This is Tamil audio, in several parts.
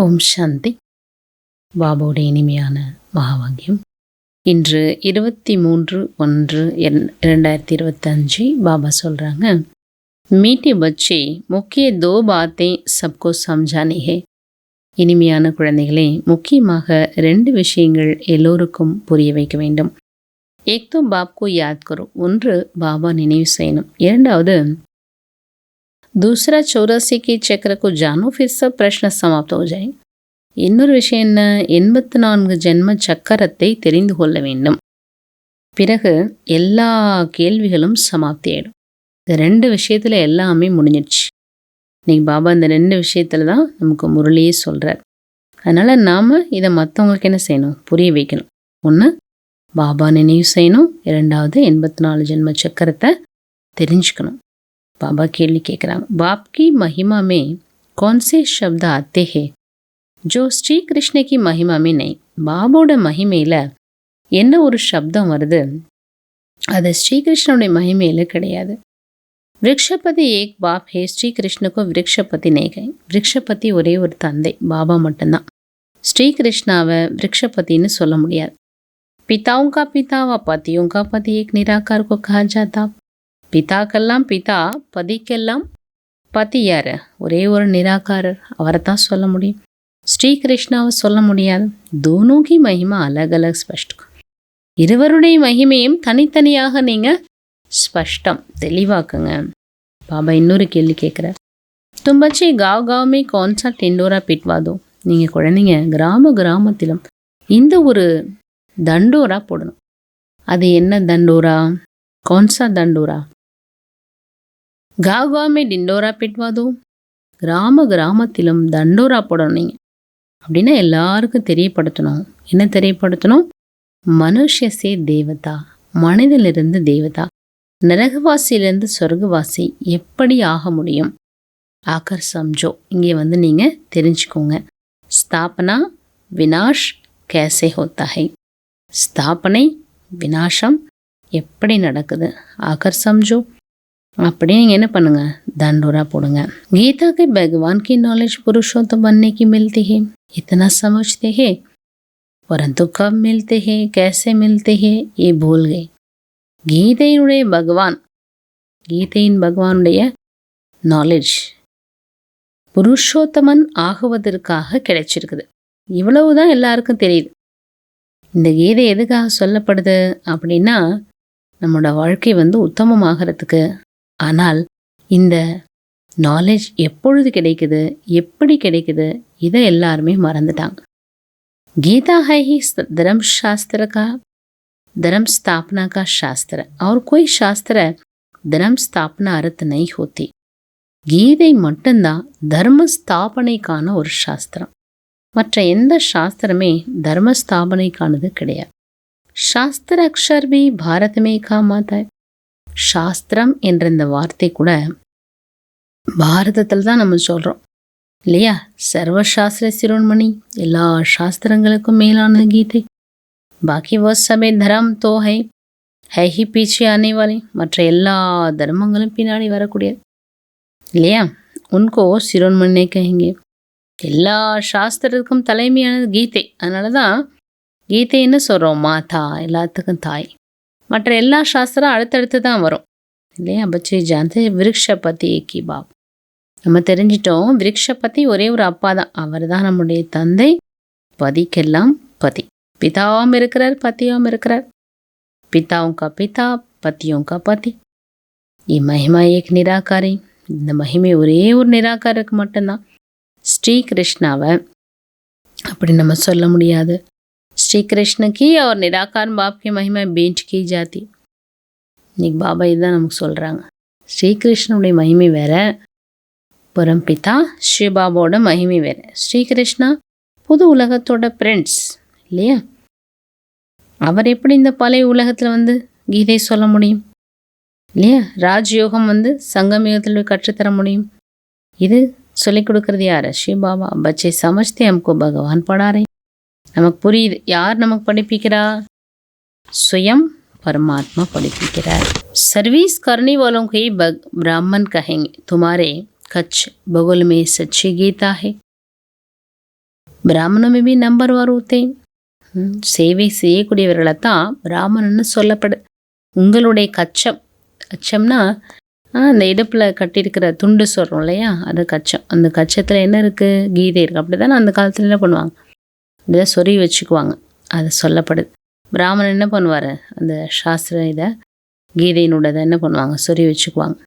ஓம் சாந்தி. பாபாவுடைய இனிமையான மகாவாக்கியம். இன்று 23/1/2025 பாபா சொல்கிறாங்க, மீட்டி பச்சே முக்கிய தோ பாத்தே சப்கோ சம்ஜானி ஹே. இனிமையான குழந்தைகளே, முக்கியமாக 2 விஷயங்கள் எல்லோருக்கும் புரிய வைக்க வேண்டும். ஏக் தோ பாப்கோ யாத் கரோ. ஒன்று, பாபா நினைவு செய்யணும். இரண்டாவது, दूसरा 84 के चक्र को जानो, फिर सब प्रश्न समाप्त हो जाए. இன்னொரு விஷயம் என்ன? 84 ஜென்ம சக்கரத்தை தெரிந்து கொள்ள வேண்டும். பிறகு எல்லா கேள்விகளும் சமாப்தி ஆயிடும். இந்த 2 விஷயத்தில் எல்லாமே முடிஞ்சிடுச்சு. இன்னைக்கு பாபா இந்த 2 விஷயத்தில் தான் நமக்கு முரளியே சொல்கிறார். அதனால் நாம் இதை மற்றவங்களுக்கு என்ன செய்யணும்? புரிய வைக்கணும். ஒன்று, பாபா நினைவு செய்யணும். இரண்டாவது, 84 ஜென்ம சக்கரத்தை தெரிஞ்சுக்கணும். बाबा கேள்வி கேட்குறாங்க, बाप की महिमा में कौन से शब्द आते हैं जो श्री कृष्ण की महिमा में नहीं. பாபோட மகிமையில் என்ன ஒரு சப்தம் வருது, அது ஸ்ரீகிருஷ்ணனுடைய மகிமையில் கிடையாது. விரக்ஷபதி ஏக் பாப் ஹே, ஸ்ரீகிருஷ்ணுக்கு விரக்ஷபதி நெய்கை. விரக்ஷபதி ஒரே ஒரு தந்தை, பாபா மட்டும்தான். ஸ்ரீகிருஷ்ணாவை விரக்ஷபதின்னு சொல்ல முடியாது. पिताओं का पिता व पतियों का पति एक निराकार को कहा जाता. பிதாக்கெல்லாம் பிதா, பதிக்கெல்லாம் பதி யார்? ஒரே ஒரு நிராகாரர், அவரை தான் சொல்ல முடியும். ஸ்ரீகிருஷ்ணாவை சொல்ல முடியாது. தோனோகி மகிமா அலக் அலக் ஸ்பஷ்டம். இருவருடைய மகிமையும் தனித்தனியாக நீங்கள் ஸ்பஷ்டம் தெளிவாக்குங்க. பாபா இன்னொரு கேள்வி கேட்குறார், தும் பச்சே காவ் காவ்மே கौन-सा टिंडोरा पिटवा दो. நீங்கள் குழந்தைங்க கிராமத்திலும் இந்த ஒரு தண்டோரா போடணும். அது என்ன தண்டோரா? कौन-सा தண்டோரா? गाँव गाँव में डिंडोरा पिटवा दो. கிராமத்திலும் தண்டோரா போடணும். நீங்கள் அப்படின்னா எல்லாருக்கும் தெரியப்படுத்தணும். என்ன தெரியப்படுத்தணும்? மனுஷசே தேவதா, மனிதனிலிருந்து தேவதா, நரகவாசியிலிருந்து சொர்க்கவாசி எப்படி ஆக முடியும்? ஆக்கர் சம்ஜோ, இங்கே நீங்கள் தெரிஞ்சுக்கோங்க. ஸ்தாபனா வினாஷ் கேசே ஹோத்தா ஹை. ஸ்தாபனை வினாசம் எப்படி நடக்குது? ஆக்கர் சம்ஜோ. அப்படி நீங்கள் என்ன பண்ணுங்க? தண்டோரா போடுங்க. गीता के भगवान की नॉलेज पुरुषोत्तम बनने की मिलती है, इतना समझते हैं, परंतु कब मिलते हैं, कैसे मिलते हैं, ये भूल गए. கீதையினுடைய பகவானுடைய நாலேஜ் புருஷோத்தமன் ஆகுவதற்காக கிடைச்சிருக்குது. இவ்வளவுதான் எல்லாருக்கும் தெரியுது. இந்த கீதை எதுக்காக சொல்லப்படுது அப்படின்னா, நம்மளோட வாழ்க்கை உத்தமமாகிறதுக்கு. ஆனால் இந்த நாலேஜ் எப்பொழுது கிடைக்குது, எப்படி கிடைக்குது, இதை எல்லாருமே மறந்துட்டாங்க. गीता है ही धर्म शास्त्र का, धर्म स्थापना का शास्त्र, और कोई शास्त्र धर्म स्थापना अर्थ नहीं होती. கீதை மட்டும்தான் தர்ம ஸ்தாபனைக்கான ஒரு சாஸ்திரம். மற்ற எந்த சாஸ்திரமே தர்ம ஸ்தாபனைக்கானது கிடையாது. சாஸ்திர அக்ஷர் பி பாரதமே காமாத்தா. சாஸ்திரம் என்ற இந்த வார்த்தை கூட பாரதத்தில் தான் நம்ம சொல்கிறோம் இல்லையா? சர்வசாஸ்திர சிரோன்மணி, எல்லா சாஸ்திரங்களுக்கும் மேலானது கீதை. பாக்கி வ சபே தரம் தோ ஹை ஹி பீச்சே ஆனே வாலே. மற்ற எல்லா தர்மங்களும் பின்னாடி வரக்கூடியது இல்லையா? உன்கோ சிரோன்மணி கஹேங்கே. எல்லா சாஸ்திரத்துக்கும் தலைமையானது கீதை. அதனால தான் கீதை என்ன சொல்கிறோம்? மாதா, எல்லாத்துக்கும் தாய். மற்ற எல்லா சாஸ்திரம் அடுத்தடுத்து தான் வரும் இல்லையா? பச்சே ஜான்தே விருக்ஷபதி கி பாப். நம்ம தெரிஞ்சிட்டோம், விருக்ஷபதி ஒரே ஒரு அப்பா தான், அவர் தான் நம்முடைய தந்தை. பதிக்கெல்லாம் பதி, பிதாவும் இருக்கிறார், பத்தியும் இருக்கிறார். பிதாவும் கா பிதா, பத்தியும் கா பதி. மகிமா ஏக் நிராகாரி. இந்த மகிமை ஒரே ஒரு நிராகாருக்கு மட்டும்தான். ஸ்ரீ கிருஷ்ணாவை அப்படி நம்ம சொல்ல முடியாது. श्री कृष्ण की और निराकार बाप की महिमा बेंच की जाती. இன்னைக்கு பாபா இதுதான் நமக்கு சொல்கிறாங்க. ஸ்ரீகிருஷ்ணனுடைய மகிமை வேற, பரம்பிதா சிவபாபாவோட மகிமை வேற. ஸ்ரீகிருஷ்ணா புது உலகத்தோட பிரின்ஸ் இல்லையா? அவர் எப்படி இந்த பழைய உலகத்தில் கீதை சொல்ல முடியும் இல்லையா? ராஜயோகம் சங்கமயுகத்தில் கற்றுத்தர முடியும். இது சொல்லிக் கொடுக்கறது யார்? சிவபாபா. பச்சே சமஜ்தே हमको भगवान पढ़ा रहे. நமக்கு புரியுது. யார் நமக்கு படிப்பிக்கிறா? स्वयं परमात्मा படிப்பிக்கிறார். सर्विस करने वालों को ही ब्राह्मण कहेंगे. तुम्हारे कच्छ बगल में सच्ची गीता है. பிராமணம் மேபி நம்பர்வார் ஊத்தே. சேவை செய்யக்கூடியவர்களைத்தான் பிராமணன்னு சொல்லப்படுது. உங்களுடைய கச்சம், கச்சம்னா அந்த இடுப்பில் கட்டியிருக்கிற துண்டு சொல்கிறோம் இல்லையா, அது கச்சம். அந்த கச்சத்தில் என்ன இருக்குது? கீதை இருக்குது. அப்படி தானே அந்த காலத்தில் என்ன பண்ணுவாங்க, இப்படிதான் சொருகி வச்சுக்குவாங்க. அது சொல்லப்படுது. பிராமணன் என்ன பண்ணுவார், அந்த சாஸ்திர இதை கீதையினுடையதை என்ன பண்ணுவாங்க, சொருகி வச்சுக்குவாங்க.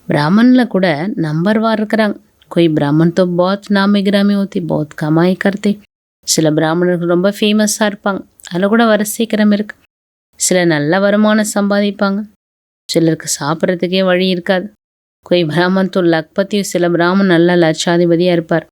பிராமணில் கூட நம்பர்வார் இருக்கிறாங்க. कोई ब्राह्मण तो बहुत नामी ग्रामी होती, बहुत कमाई करते. சில பிராமணர்கள் ரொம்ப ஃபேமஸாக இருப்பாங்க, அதில் கூட வரிசைக்கிரம் இருக்கு. சில நல்ல வருமானம் சம்பாதிப்பாங்க, சிலருக்கு சாப்பிட்றதுக்கே வழி இருக்காது. कोई ब्राह्मण तो लखपति, சில பிராமணன் நல்ல லட்சாதிபதியாக இருப்பார்.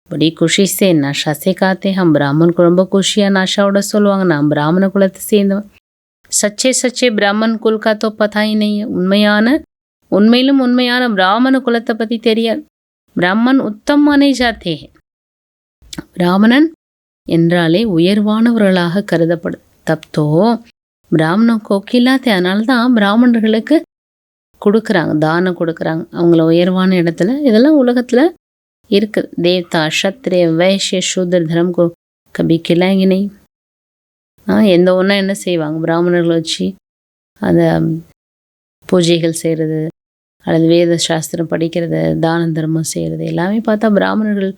बड़ी खुशी से नशा से खाते. हम ब्राह्मण को ரொம்ப குஷியாக நஷாவோட சொல்லுவாங்க, நான் பிராமண குலத்தை சேர்ந்தவன். சச்சே சச்சே பிராமன் குல் கா தோ பதா ஹி நஹீ. உண்மையிலும் உண்மையான பிராமண குலத்தை பற்றி தெரியாது. பிராமன் உத்தம் மானே ஜாத்தே. பிராமணன் என்றாலே உயர்வானவர்களாக கருதப்படும். தப்தோ பிராமணம் கோக்கில்லாத்தே. அதனால தான் பிராமணர்களுக்கு கொடுக்குறாங்க, தானம் கொடுக்குறாங்க, அவங்கள உயர்வான இடத்துல. இதெல்லாம் உலகத்தில் இருக்குது. தேவதா, சத்ரிய, வைஷ்ய, சூத்ர தர்மம் கபி கிளாங்கினை. எந்த ஒன்றா என்ன செய்வாங்க, பிராமணர்களை வச்சு அந்த பூஜைகள் செய்கிறது, அல்லது வேத சாஸ்திரம் படிக்கிறது, தான தர்மம் செய்கிறது, எல்லாமே பார்த்தா பிராமணர்கள்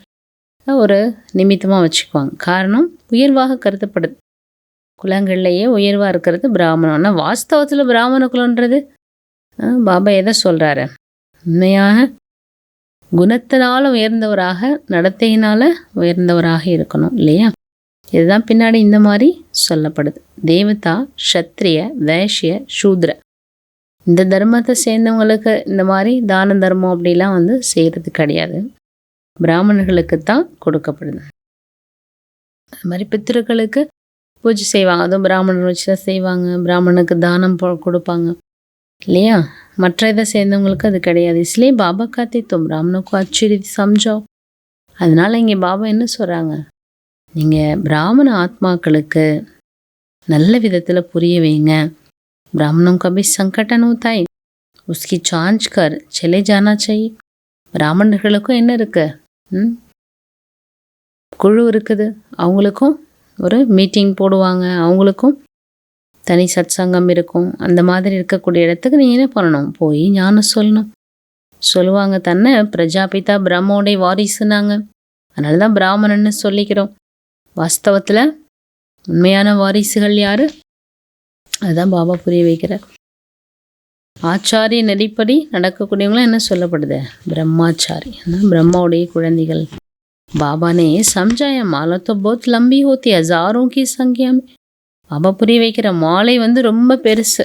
ஒரு நிமித்தமாக வச்சுக்குவாங்க. காரணம் உயர்வாக கருதப்படுது. குலங்கள்லேயே உயர்வாக இருக்கிறது பிராமணம். ஆனால் வாஸ்தவத்தில் பிராமண குலன்றது பாபா எதை சொல்கிறாரு, உண்மையாக குணத்தினால் உயர்ந்தவராக, நடத்தையினால் உயர்ந்தவராக இருக்கணும் இல்லையா. இதுதான் பின்னாடி இந்த மாதிரி சொல்லப்படுது. தேவதா, சத்ரிய, வைஷ்ய, சூத்ர, இந்த தர்மத்தை சேர்ந்தவங்களுக்கு இந்த மாதிரி தான தர்மம் அப்படிலாம் செய்கிறது கிடையாது. பிராமணர்களுக்கு தான் கொடுக்கப்படுது. அது மாதிரி பித்திருக்களுக்கு பூஜை செய்வாங்க, அதுவும் பிராமணர் வச்சு தான் செய்வாங்க. பிராமணனுக்கு தானம் கொடுப்பாங்க இல்லையா. மற்ற இதை சேர்ந்தவங்களுக்கு அது கிடையாது. इसलिए பாபா காத்தே तुम ब्राह्मणों को अच्छी रीति समझो. அதனால இங்கே பாபா என்ன சொல்கிறாங்க, நீங்கள் பிராமண ஆத்மாக்களுக்கு நல்ல விதத்தில் புரிய வைங்க. ब्राह्मणों का भी संकटन होता है, उसकी जांच कर चले जाना चाहिए. பிராமணர்களுக்கும் என்ன இருக்கு, குழு இருக்குது, அவங்களுக்கும் ஒரு மீட்டிங் போடுவாங்க, அவங்களுக்கும் தனி சத்சங்கம் இருக்கும். அந்த மாதிரி இருக்கக்கூடிய இடத்துக்கு நீங்கள் என்ன பண்ணணும், போய் ஞானம் சொல்லணும். சொல்லுவாங்க தன்னை பிரஜாபிதா பிரம்மோடைய வாரிசுனாங்க, அதனால தான் பிராமணன்னு சொல்லிக்கிறோம். வாஸ்தவத்தில் உண்மையான வாரிசுகள் யாரு, அதுதான் பாபா புரிய வைக்கிறார். ஆச்சாரிய நெறிப்படி நடக்கக்கூடியவங்களாம் என்ன சொல்லப்படுது, பிரம்மாச்சாரி, பிரம்மாவுடைய குழந்தைகள். பாபானே சம்ஜாயா மாலை तो बहुत लंबी होती है, हजारों की संख्या में. பாபா புரிய வைக்கிற மாலை ரொம்ப பெருசு,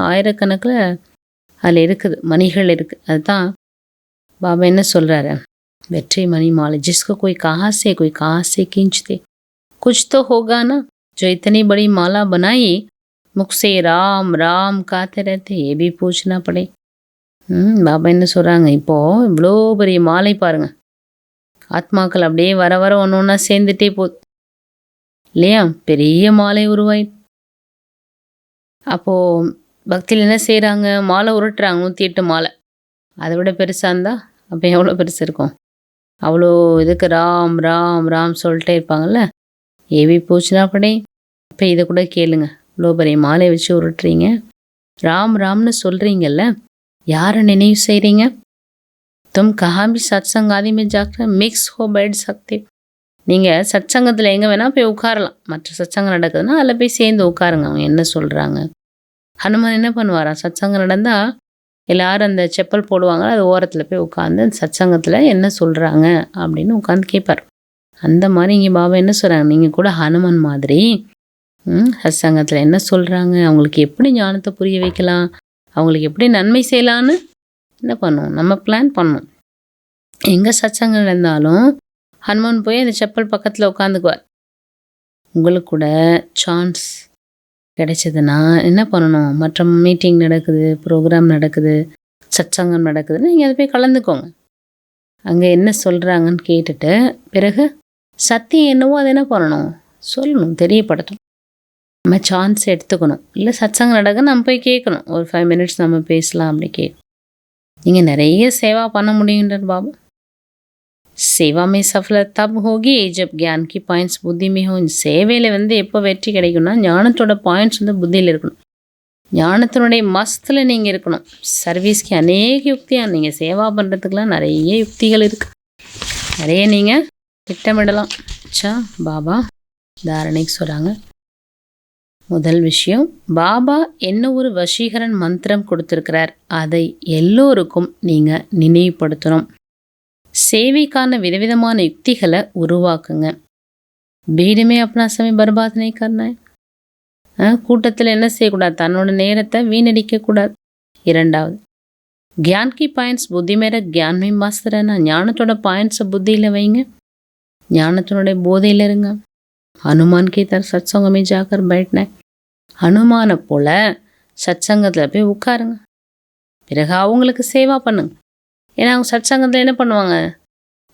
ஆயிரக்கணக்கில் அதில் இருக்குது, மணிகள் இருக்குது. அதுதான் பாபா என்ன சொல்கிறாரு, வெற்றி மணி மாலை. जिसको कोई कहाँ से खींचते, कुछ तो होगा ना, जो इतनी बड़ी माला बनाई, मुख से राम राम कहते रहते, ये भी पूछना पड़े. பாபா என்ன சொல்கிறாங்க, இப்போது இவ்வளோ பெரிய மாலை பாருங்கள், ஆத்மாக்கள் அப்படியே வர வர ஒன்று ஒன்றா சேர்ந்துட்டே போகுது இல்லையா, பெரிய மாலை உருவாயிட்டு. அப்போது பக்தியில் என்ன செய்கிறாங்க, மாலை உருட்டுறாங்க, 108 மாலை. அதை விட பெருசாக இருந்தால் அப்போ எவ்வளோ பெருசு இருக்கும். அவ்வளோ இதுக்கு ராம் ராம் ராம் சொல்லிட்டே இருப்பாங்கள்ல. ஏவி பூச்சினா படே. இப்போ இதை கூட கேளுங்க, இவ்வளோ பெரிய மாலை வச்சு உருட்டுறீங்க, ராம் ராம்னு சொல்கிறீங்கல்ல, யாரை நினைவு செய்கிறீங்க. तुम कहाँ भी सत्संग आदि में जाकर मिक्स हो बैठ सकते. நீங்கள் சத்சங்கத்தில் எங்கே வேணால் போய் உட்காரலாம். மற்ற சத்சங்கம் நடக்குதுன்னா அதில் போய் சேர்ந்து உட்காருங்க, அவங்க என்ன சொல்கிறாங்க. ஹனுமான் என்ன பண்ணுவாராம், சத்சங்கம் நடந்தால் எல்லோரும் அந்த செப்பல் போடுவாங்க, அது ஓரத்தில் போய் உட்காந்து அந்த சத்சங்கத்தில் என்ன சொல்கிறாங்க அப்படின்னு உட்காந்து கேட்பார். அந்த மாதிரி இங்கே பாபா என்ன சொல்கிறாங்க, நீங்கள் கூட ஹனுமான் மாதிரி சத்சங்கத்தில் என்ன சொல்கிறாங்க, அவங்களுக்கு எப்படி ஞானத்தை புரிய வைக்கலாம், அவங்களுக்கு எப்படி நன்மை செய்யலான்னு என்ன பண்ணுவோம், நம்ம பிளான் பண்ணணும். எங்கே சத்சங்கம் நடந்தாலும் ஹனுமான் போய் அந்த செப்பல் பக்கத்தில் உட்காந்துக்குவார். உங்களுக்கு கூட சான்ஸ் கிடைச்சதுன்னா என்ன பண்ணணும், மற்ற மீட்டிங் நடக்குது, ப்ரோக்ராம் நடக்குது, சத்சங்கம் நடக்குதுன்னு நீங்கள் அதை போய் கலந்துக்கோங்க. அங்கே என்ன சொல்கிறாங்கன்னு கேட்டுட்டு பிறகு சத்தியம் என்னவோ அதை என்ன பண்ணணும், சொல்லணும், தெரியப்படுத்தணும். நம்ம சான்ஸ் எடுத்துக்கணும். இல்லை சத்சங்கம் நடக்க நம்ம போய் கேட்கணும், ஒரு 5 minutes நம்ம பேசலாம் அப்படி கேட்கணும். நீங்கள் நிறைய சேவா பண்ண முடியுன்றார் பாபா. सेवा में सफल तब होगी जब ज्ञान की பாயிண்ட்ஸ் புத்தி में हो. சேவையில் எப்போ வெற்றி கிடைக்கும்னா ஞானத்தோட பாயிண்ட்ஸ் புத்தியில் இருக்கணும். ஞானத்தினுடைய மஸ்தில் நீங்கள் இருக்கணும். சர்வீஸ்க்கு அநேக யுக்தியாக நீங்கள் சேவா பண்ணுறதுக்கெலாம் நிறைய யுக்திகள் இருக்குது. நிறைய நீங்கள் திட்டமிடலாம். பாபா தாரணைக்கு சொல்கிறாங்க. முதல் விஷயம், பாபா என்ன ஒரு வசீகரன் மந்திரம் கொடுத்துருக்கிறார், அதை எல்லோருக்கும் நீங்கள் நினைவுபடுத்தணும். சேவைக்கான விதவிதமான யுக்திகளை உருவாக்குங்க. வீடுமே अपना समय बर्बाद नहीं करना है. கூட்டத்தில் என்ன செய்யக்கூடாது, தன்னோட நேரத்தை வீணடிக்கக்கூடாது. இரண்டாவது, ज्ञान की பாயிண்ட்ஸ் புத்தி மேல ज्ञान में मस्त रहना. ஞானத்தோட பாயிண்ட்ஸை புத்தியில் வைங்க, ஞானத்தினுடைய போதையில் இருங்க. ஹனுமான் கி தர் சத்சங்கமே ஜாக்கர் बैठना है. ஹனுமானை போல சத்சங்கத்தில் போய் உட்காருங்க. பிறகு அவங்களுக்கு சேவா பண்ணுங்க. ஏன்னா அவங்க சத்சங்கத்தில் என்ன பண்ணுவாங்க,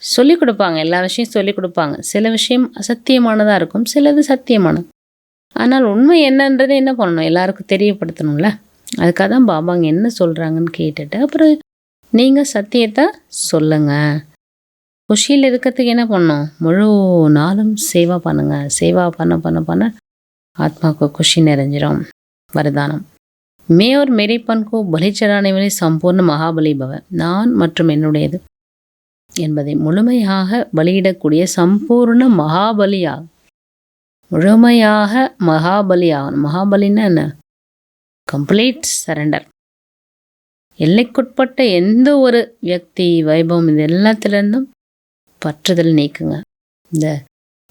சொல்லிக் கொடுப்பாங்க. எல்லா விஷயம் சொல்லிக் கொடுப்பாங்க. சில விஷயம் அசத்தியமானதாக இருக்கும், சிலது சத்தியமானது. ஆனால் உண்மை என்னன்றது என்ன பண்ணணும், எல்லாருக்கும் தெரியப்படுத்தணும்ல. அதுக்காக தான் பாபாங்க என்ன சொல்கிறாங்கன்னு கேட்டுட்டு அப்புறம் நீங்கள் சத்தியத்தை சொல்லுங்கள். குஷியில் இருக்கிறதுக்கு என்ன பண்ணணும், முழு நாளும் சேவா பண்ணுங்கள். சேவா பண்ண பண்ண பண்ண ஆத்மாவுக்கு குஷி நிறைஞ்சிரும். வரதானம், மே और मेरेपन को बलि चढ़ाने वाले संपूर्ण महाबली भव. நான் மற்றும் என்னுடையது என்பதை முழுமையாக பலியிடக்கூடிய சம்பூர்ண மகாபலியாகும். முழுமையாக மகாபலியாகணும். மகாபலின்னா என்ன, கம்ப்ளீட் சரண்டர். எல்லைக்குட்பட்ட எந்த ஒரு வியக்தி வைபவம் இது எல்லாத்துலேருந்தும் பற்றுதல் நீக்குங்க. இந்த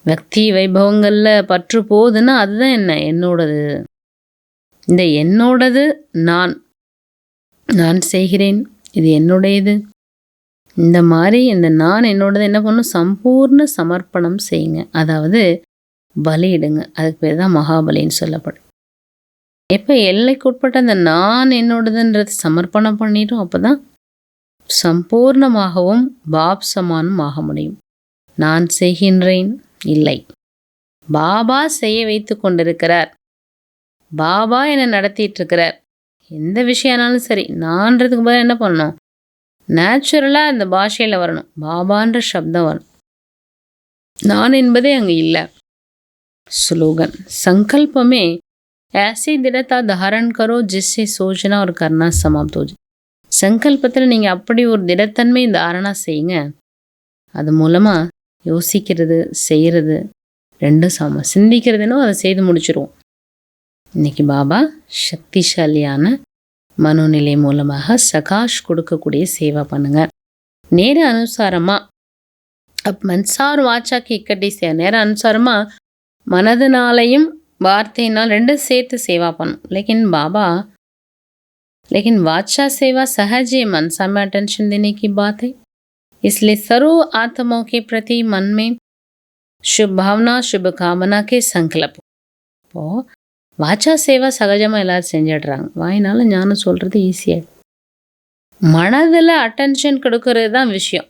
வியக்தி வைபவங்களில் பற்று போகுதுன்னா அதுதான் என்ன, என்னோடது. இந்த என்னோடது நான் செய்கிறேன், இது என்னுடையது. இந்த மாதிரி இந்த நான் என்னோடது என்ன பண்ணும், சம்பூர்ண சமர்ப்பணம் செய்யுங்க. அதாவது பலியிடுங்க. அதுக்கு பேர் தான் மகாபலின்னு சொல்லப்படும். எப்போ எல்லைக்குட்பட்ட அந்த நான் என்னோடதுன்றது சமர்ப்பணம் பண்ணிட்டோம், அப்போ தான் சம்பூர்ணமாகவும் பாப்சமானும் ஆக முடியும். நான் செய்கின்றேன் இல்லை, பாபா செய்ய வைத்து கொண்டிருக்கிறார். பாபா என்னை நடத்திட்டு இருக்கிறார். எந்த விஷயம்னாலும் சரி, நான்றதுக்கு பதில் என்ன பண்ணணும், நேச்சுரலாக அந்த பாஷையில் வரணும். பாபான்ற சப்தம் வரணும். நான் என்பதே அங்கே இல்லை. ஸ்லோகன், संकल्प में ऐसी दृढ़ता धारण करो जिससे सोचना और करना समाप्त हो जाए. சங்கல்பத்தில் நீங்கள் அப்படி ஒரு திடத்தன்மை தாரணா செய்யுங்க. அது மூலமாக யோசிக்கிறது செய்கிறது ரெண்டும் சமம். சிந்திக்கிறதுனோ அதை செய்து முடிச்சிருவோம். இன்னைக்கு பாபா சக்திசாலியான மனோநிலை மூலமாக சகாஷ் கொடுக்கக்கூடிய சேவை பண்ணுங்க. நேர அனுசாரமாக மன்சார் வாச்சாக்கு இக்கட்டி சேவை. நேர அனுசாரமாக மனதினாலையும் வார்த்தையினால் ரெண்டும் சேர்த்து சேவா பண்ணும். लेकिन वाचा सेवा सहज है, मनसा में अटेंशन देने की बात है. इसलिए सर्व आत्माओं के प्रति मन में शुभ भावना शुभ कामना के संकल्प. இப்போ வாச்சா சேவா சகஜமாக எல்லாரும் செஞ்சிடுறாங்க. வாயினால ஞானம் சொல்கிறது ஈஸியாக. மனதில் அட்டென்ஷன் கொடுக்கறது தான் விஷயம்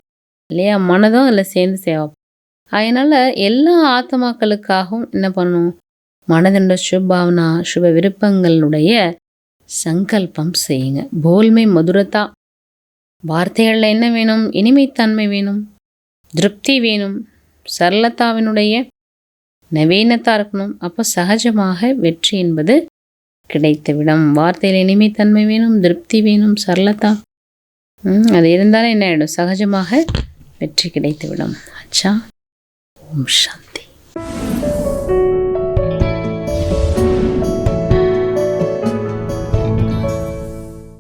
இல்லையா. மனதும் அதில் சேர்ந்து சேவா. அதனால் எல்லா ஆத்மாக்களுக்காகவும் என்ன பண்ணணும், மனதோட சுப பாவனா சுப விருப்பங்களுடைய சங்கல்பம் செய்யுங்க. போல்மை மதுரத்தா, வார்த்தைகளில் என்ன வேணும், இனிமைத்தன்மை வேணும், திருப்தி வேணும், சரளத்தாவினுடைய நவீனத்தா இருக்கணும். அப்போ சகஜமாக வெற்றி என்பது கிடைத்துவிடும். வார்த்தையில் இனிமைத்தன்மை வேணும், திருப்தி வேணும், சரளத்தா, அது இருந்தாலும் என்ன ஆகிடும், சகஜமாக வெற்றி கிடைத்துவிடும். அச்சா, ஓம் சாந்தி.